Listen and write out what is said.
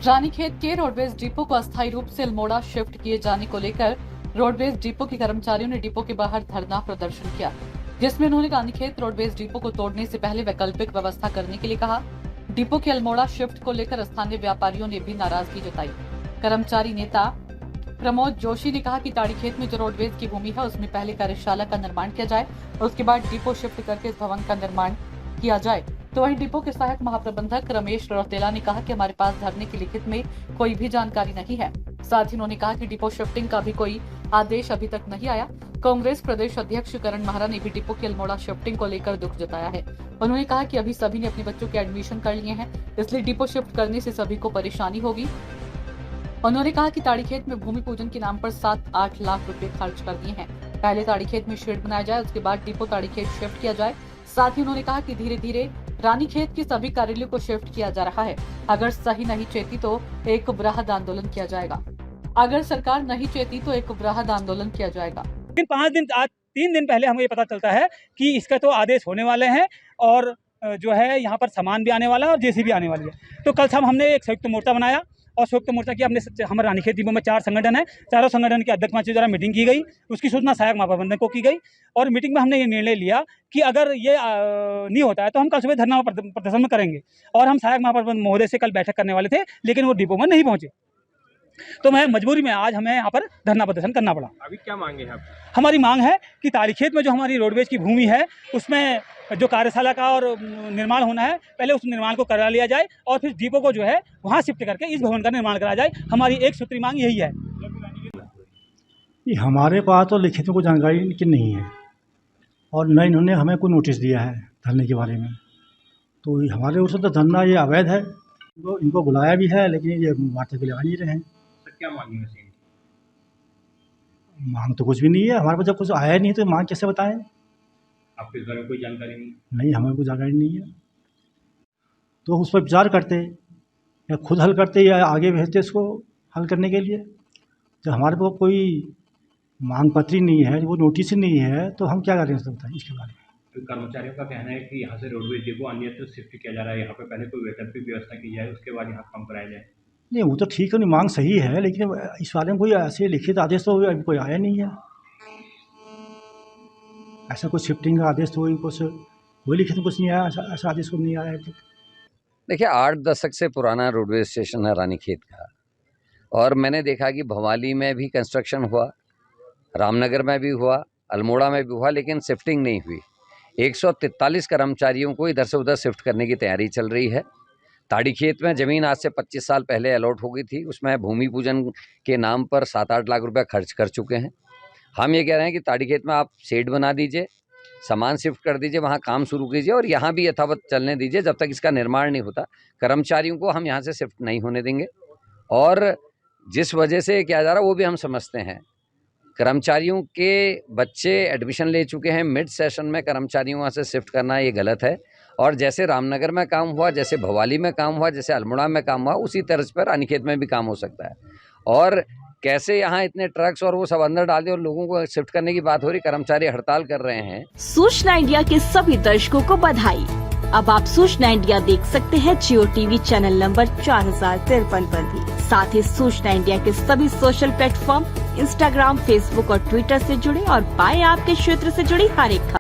रानीखेत के roadways depot को अस्थायी रूप से अल्मोड़ा शिफ्ट किए जाने को लेकर रोडवेज डिपो के कर्मचारियों ने डिपो के बाहर धरना प्रदर्शन किया, जिसमें उन्होंने रानीखेत रोडवेज डिपो को तोड़ने से पहले वैकल्पिक व्यवस्था करने के लिए कहा। डिपो के अल्मोड़ा शिफ्ट को लेकर स्थानीय व्यापारियों ने भी नाराजगी जताई। कर्मचारी नेता प्रमोद जोशी ने कहा कि ताड़ीखेत में जो रोडवेज की भूमि है उसमें पहले कार्यशाला का निर्माण किया जाए और उसके बाद डिपो शिफ्ट करके इस भवन का निर्माण किया जाए। तो वहीं डिपो के सहायक महाप्रबंधक रमेश रौतेला ने कहा कि हमारे पास धरने की लिखित में कोई भी जानकारी नहीं है। साथ ही उन्होंने कहा कि डिपो शिफ्टिंग का भी कोई आदेश अभी तक नहीं आया। कांग्रेस प्रदेश अध्यक्ष करण महारा ने भी डिपो की अल्मोड़ा शिफ्टिंग को लेकर दुख जताया है। उन्होंने कहा कि अभी सभी ने अपने बच्चों के एडमिशन कर लिए हैं, इसलिए डिपो शिफ्ट करने से सभी को परेशानी होगी। उन्होंने कहा कि ताड़ीखेत में भूमि पूजन के नाम पर 7-8 लाख रुपए खर्च कर दिए हैं। पहले ताड़ीखेत में शेड बनाया जाए, उसके बाद डिपो ताड़ीखेत शिफ्ट किया जाए। साथ ही उन्होंने कहा कि धीरे धीरे रानीखेत के सभी कार्यालयों को शिफ्ट किया जा रहा है। अगर सही नहीं चेती तो एक बृहद आंदोलन किया जाएगा। अगर सरकार नहीं चेती तो एक बृहद आंदोलन किया जाएगा। 3 दिन पहले हमें ये पता चलता है कि इसका तो आदेश होने वाले हैं और जो है यहाँ पर सामान भी आने वाला है और जेसीबी आने वाली है। तो कल शाम हमने एक संयुक्त मोर्चा बनाया और संयुक्त मोर्चा की हमारे रानीखेत डिपो में 4 संगठन है। चारों संगठन के अध्यक्ष के द्वारा मीटिंग की गई। उसकी सूचना सहायक महाप्रबंधक को की गई और मीटिंग में हमने ये निर्णय लिया कि अगर ये नहीं होता है तो हम कल सुबह धरना प्रदर्शन में करेंगे। और हम सहायक महाप्रबंधक महोदय से कल बैठक करने वाले थे, लेकिन वो डिपो में नहीं पहुंचे, तो मैं मजबूरी में आज हमें यहाँ पर धरना प्रदर्शन करना पड़ा। अभी क्या मांगे हैं? हमारी मांग है कि ताड़ीखेत में जो हमारी रोडवेज की भूमि है उसमें जो कार्यशाला का और निर्माण होना है, पहले उस निर्माण को करा लिया जाए और फिर डिपो को जो है वहाँ शिफ्ट करके इस भवन का निर्माण करा जाए। हमारी एक सूत्री मांग यही है। हमारे पास तो लिखित में कोई जानकारी की नहीं है और न इन्होंने हमें कोई नोटिस दिया है धरने के बारे में। तो हमारे ओर से तो धरना ये अवैध है। इनको बुलाया भी है लेकिन ये वार्ता के लिए आ नहीं रहे हैं। क्या मांगे हैं? मांग तो कुछ भी नहीं है। हमारे पास जब कुछ आया नहीं तो मांग कैसे बताएं? आपके इस बारे में कोई जानकारी नहीं, हमें कोई जानकारी नहीं है। तो उस पर विचार करते या खुद हल करते या आगे भेजते इसको हल करने के लिए। जब हमारे पास कोई मांग पत्र ही नहीं है, वो नोटिस ही नहीं है, तो हम क्या करें बताएं इसके बारे में। तो कर्मचारियों का कहना है कि यहाँ से रोडवेज डिपो अन्यत्र शिफ्ट किया जा रहा है। यहाँ पे पहले कोई वैकल्पिक व्यवस्था की जाए, उसके बाद यहाँ काम कराया जाए। नहीं, वो तो ठीक है, नहीं मांग सही है, लेकिन इस बारे में कोई ऐसे लिखित आदेश तो अभी कोई आया नहीं है। ऐसा कोई शिफ्टिंग का आदेश तो कोई लिखित कुछ नहीं आया, ऐसा आदेश को नहीं आया है। देखिए, 8 दशक से पुराना रोडवेज स्टेशन है रानीखेत का, और मैंने देखा कि भवाली में भी कंस्ट्रक्शन हुआ, रामनगर में भी हुआ, अल्मोड़ा में भी हुआ, लेकिन शिफ्टिंग नहीं हुई। 143 कर्मचारियों को इधर से उधर शिफ्ट करने की तैयारी चल रही है। ताड़ीखेत में ज़मीन आज से 25 साल पहले अलॉट हो गई थी, उसमें भूमि पूजन के नाम पर 7-8 लाख रुपए खर्च कर चुके हैं। हम ये कह रहे हैं कि ताड़ीखेत में आप शेड बना दीजिए, सामान शिफ्ट कर दीजिए, वहाँ काम शुरू कीजिए और यहाँ भी यथावत चलने दीजिए जब तक इसका निर्माण नहीं होता। कर्मचारियों को हम यहाँ से शिफ्ट नहीं होने देंगे और जिस वजह से किया जा रहा है वो भी हम समझते हैं। कर्मचारियों के बच्चे एडमिशन ले चुके हैं, मिड सेशन में कर्मचारियों वहाँ से शिफ्ट करना ये गलत है। और जैसे रामनगर में काम हुआ, जैसे भवाली में काम हुआ, जैसे अल्मोड़ा में काम हुआ, उसी तर्ज पर रानीखेत में भी काम हो सकता है। और कैसे यहाँ इतने ट्रक्स और वो सब अंदर डाल दिए और लोगों को शिफ्ट करने की बात हो रही, कर्मचारी हड़ताल कर रहे हैं। सूचना इंडिया के सभी दर्शकों को बधाई। अब आप सूचना इंडिया देख सकते हैं जियो टीवी चैनल नंबर 4053 पर भी। साथ ही सूचना इंडिया के सभी सोशल प्लेटफॉर्म इंस्टाग्राम, फेसबुक और ट्विटर से जुड़े और पाएं आपके क्षेत्र से जुड़ी हर एक खबर।